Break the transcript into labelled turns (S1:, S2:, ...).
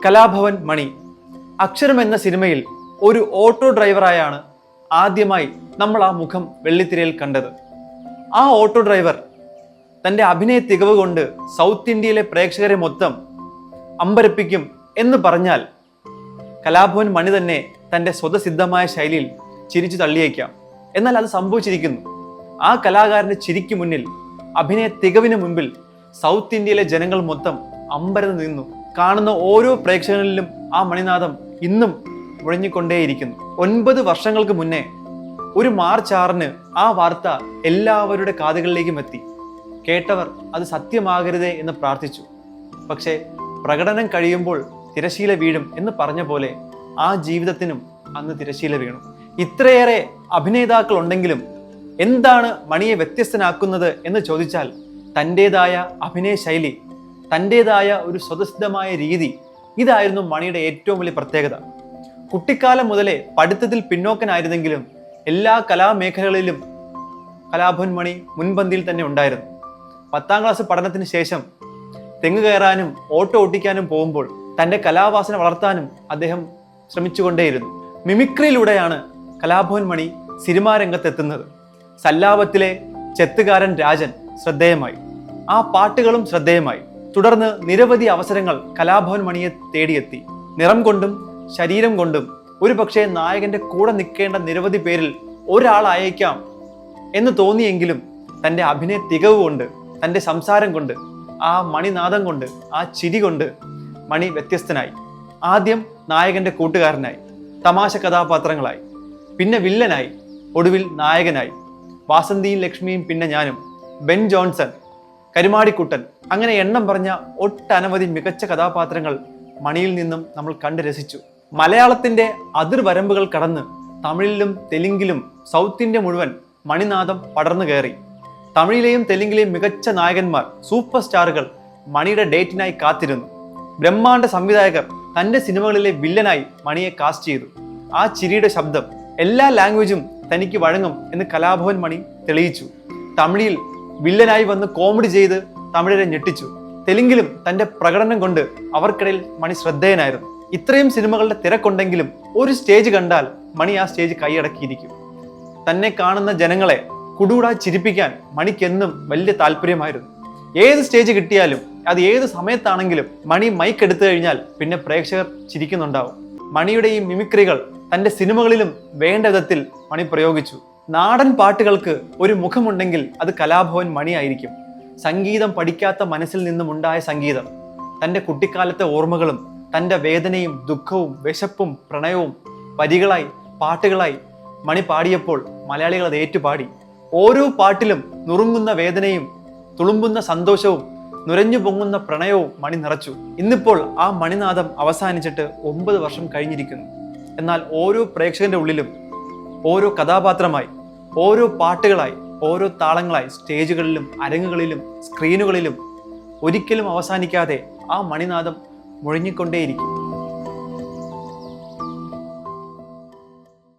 S1: കലാഭവൻ മണി അക്ഷരം എന്ന സിനിമയിൽ ഒരു ഓട്ടോ ഡ്രൈവറായാണ് ആദ്യമായി നമ്മൾ ആ മുഖം വെള്ളിത്തിരയിൽ കണ്ടത്. ആ ഓട്ടോ ഡ്രൈവർ തൻ്റെ അഭിനയ തികവ് കൊണ്ട് സൗത്ത് ഇന്ത്യയിലെ പ്രേക്ഷകരെ മൊത്തം അമ്പരപ്പിക്കും എന്ന് പറഞ്ഞാൽ കലാഭവൻ മണി തന്നെ തൻ്റെ സ്വതസിദ്ധമായ ശൈലിയിൽ ചിരിച്ചു തള്ളിയേക്കാം. എന്നാൽ അത് സംഭവിച്ചിരിക്കുന്നു. ആ കലാകാരന്റെ ചിരിക്ക് മുന്നിൽ, അഭിനയ തികവിന് മുമ്പിൽ സൗത്ത് ഇന്ത്യയിലെ ജനങ്ങൾ മൊത്തം അമ്പരന്ന് നിന്നു. കാണുന്ന ഓരോ പ്രേക്ഷകരിലും ആ മണിനാദം ഇന്നും മുഴങ്ങിക്കൊണ്ടേയിരിക്കുന്നു. 9 വർഷങ്ങൾക്ക് മുന്നേ ഒരു മാർച്ച് 6-ന് ആ വാർത്ത എല്ലാവരുടെ കാതുകളിലേക്കും എത്തി. കേട്ടവർ അത് സത്യമാകരുതേ എന്ന് പ്രാർത്ഥിച്ചു. പക്ഷേ പ്രകടനം കഴിയുമ്പോൾ തിരശീല വീഴും എന്ന് പറഞ്ഞ പോലെ ആ ജീവിതത്തിനും അന്ന് തിരശീല വീണു. ഇത്രയേറെ അഭിനേതാക്കൾ ഉണ്ടെങ്കിലും എന്താണ് മണിയെ വ്യത്യസ്തനാക്കുന്നത് എന്ന് ചോദിച്ചാൽ തൻ്റെതായ അഭിനയ ശൈലി, തൻ്റെതായ ഒരു സ്വതസിദ്ധമായ രീതി, ഇതായിരുന്നു മണിയുടെ ഏറ്റവും വലിയ പ്രത്യേകത. കുട്ടിക്കാലം മുതലേ പഠിത്തത്തിൽ പിന്നോക്കനായിരുന്നെങ്കിലും എല്ലാ കലാമേഖലകളിലും കലാഭവൻ മണി മുൻപന്തിയിൽ തന്നെ ഉണ്ടായിരുന്നു. 10ാം ക്ലാസ് പഠനത്തിന് ശേഷം തെങ്ങ് കയറാനും ഓട്ടോ ഓട്ടിക്കാനും പോകുമ്പോൾ തൻ്റെ കലാവാസന വളർത്താനും അദ്ദേഹം ശ്രമിച്ചുകൊണ്ടേയിരുന്നു. മിമിക്രിയിലൂടെയാണ് കലാഭവൻ മണി സിനിമാ രംഗത്തെത്തുന്നത്. സല്ലാപത്തിലെ ചെത്തുകാരൻ രാജൻ ശ്രദ്ധേയമായി. ആ പാട്ടുകളും ശ്രദ്ധേയമായി. തുടർന്ന് നിരവധി അവസരങ്ങൾ കലാഭവൻ മണിയെ തേടിയെത്തി. നിറം കൊണ്ടും ശരീരം കൊണ്ടും ഒരു പക്ഷേ നായകന്റെ കൂടെ നിൽക്കേണ്ട നിരവധി പേരിൽ ഒരാളായേക്കാം എന്ന് തോന്നിയെങ്കിലും തൻ്റെ അഭിനയ തികവ് കൊണ്ട്, തൻ്റെ സംസാരം കൊണ്ട്, ആ മണിനാദം കൊണ്ട്, ആ ചിരി കൊണ്ട് മണി വ്യത്യസ്തനായി. ആദ്യം നായകന്റെ കൂട്ടുകാരനായി, തമാശ കഥാപാത്രങ്ങളായി, പിന്നെ വില്ലനായി, ഒടുവിൽ നായകനായി. വാസന്തിയും ലക്ഷ്മിയും പിന്നെ ഞാനും, ബെൻ ജോൺസൺ, കരുമാടിക്കുട്ടൻ, അങ്ങനെ എണ്ണം പറഞ്ഞ ഒട്ടനവധി മികച്ച കഥാപാത്രങ്ങൾ മണിയിൽ നിന്നും നമ്മൾ കണ്ട് രസിച്ചു. മലയാളത്തിന്റെ അതിർവരമ്പുകൾ കടന്ന് തമിഴിലും തെലുങ്കിലും സൗത്ത് ഇന്ത്യ മുഴുവൻ മണിനാദം പടർന്നു കയറി. തമിഴിലെയും തെലുങ്കിലെയും മികച്ച നായകന്മാർ, സൂപ്പർ സ്റ്റാറുകൾ മണിയുടെ ഡേറ്റിനായി കാത്തിരുന്നു. ബ്രഹ്മാണ്ഡ സംവിധായകർ തന്റെ സിനിമകളിലെ വില്ലനായി മണിയെ കാസ്റ്റ് ചെയ്തു. ആ ചിരിയുടെ ശബ്ദം എല്ലാ ലാംഗ്വേജും തനിക്ക് വഴങ്ങും എന്ന് കലാഭവൻ മണി തെളിയിച്ചു. തമിഴിൽ വില്ലനായി വന്ന് കോമഡി ചെയ്ത് തമിഴരെ ഞെട്ടിച്ചു. തെലുങ്കിലും തന്റെ പ്രകടനം കൊണ്ട് അവർക്കിടയിൽ മണി ശ്രദ്ധേയനായിരുന്നു. ഇത്രയും സിനിമകളുടെ തിരക്കുണ്ടെങ്കിലും ഒരു സ്റ്റേജ് കണ്ടാൽ മണി ആ സ്റ്റേജ് കൈയടക്കിയിരിക്കും. തന്നെ കാണുന്ന ജനങ്ങളെ കുടൂടാ ചിരിപ്പിക്കാൻ മണിക്കെന്നും വലിയ താല്പര്യമായിരുന്നു. ഏത് സ്റ്റേജ് കിട്ടിയാലും, അത് ഏത് സമയത്താണെങ്കിലും മണി മൈക്ക് എടുത്തു കഴിഞ്ഞാൽ പിന്നെ പ്രേക്ഷകർ ചിരിക്കുന്നുണ്ടാവും. മണിയുടെ ഈ മിമിക്രികൾ തന്റെ സിനിമകളിലും വേണ്ട വിധത്തിൽ മണി പ്രയോഗിച്ചു. നാടൻ പാട്ടുകൾക്ക് ഒരു മുഖമുണ്ടെങ്കിൽ അത് കലാഭവൻ മണിയായിരിക്കും. സംഗീതം പഠിക്കാത്ത മനസ്സിൽ നിന്നും ഉണ്ടായ സംഗീതം, തൻ്റെ കുട്ടിക്കാലത്തെ ഓർമ്മകളും തൻ്റെ വേദനയും ദുഃഖവും വിശപ്പും പ്രണയവും വരികളായി, പാട്ടുകളായി മണി പാടിയപ്പോൾ മലയാളികൾ അത് ഏറ്റുപാടി. ഓരോ പാട്ടിലും നുറുങ്ങുന്ന വേദനയും തുളുമ്പുന്ന സന്തോഷവും നുരഞ്ഞു പൊങ്ങുന്ന പ്രണയവും മണി നിറച്ചു. ഇന്നിപ്പോൾ ആ മണിനാദം അവസാനിച്ചിട്ട് 9 വർഷം കഴിഞ്ഞിരിക്കുന്നു. എന്നാൽ ഓരോ പ്രേക്ഷകന്റെ ഉള്ളിലും ഓരോ കഥാപാത്രമായി, ഓരോ പാട്ടുകളായി, ഓരോ താളങ്ങളായി സ്റ്റേജുകളിലും അരങ്ങുകളിലും സ്ക്രീനുകളിലും ഒരിക്കലും അവസാനിക്കാതെ ആ മണിനാദം മുഴങ്ങിക്കൊണ്ടേയിരിക്കും.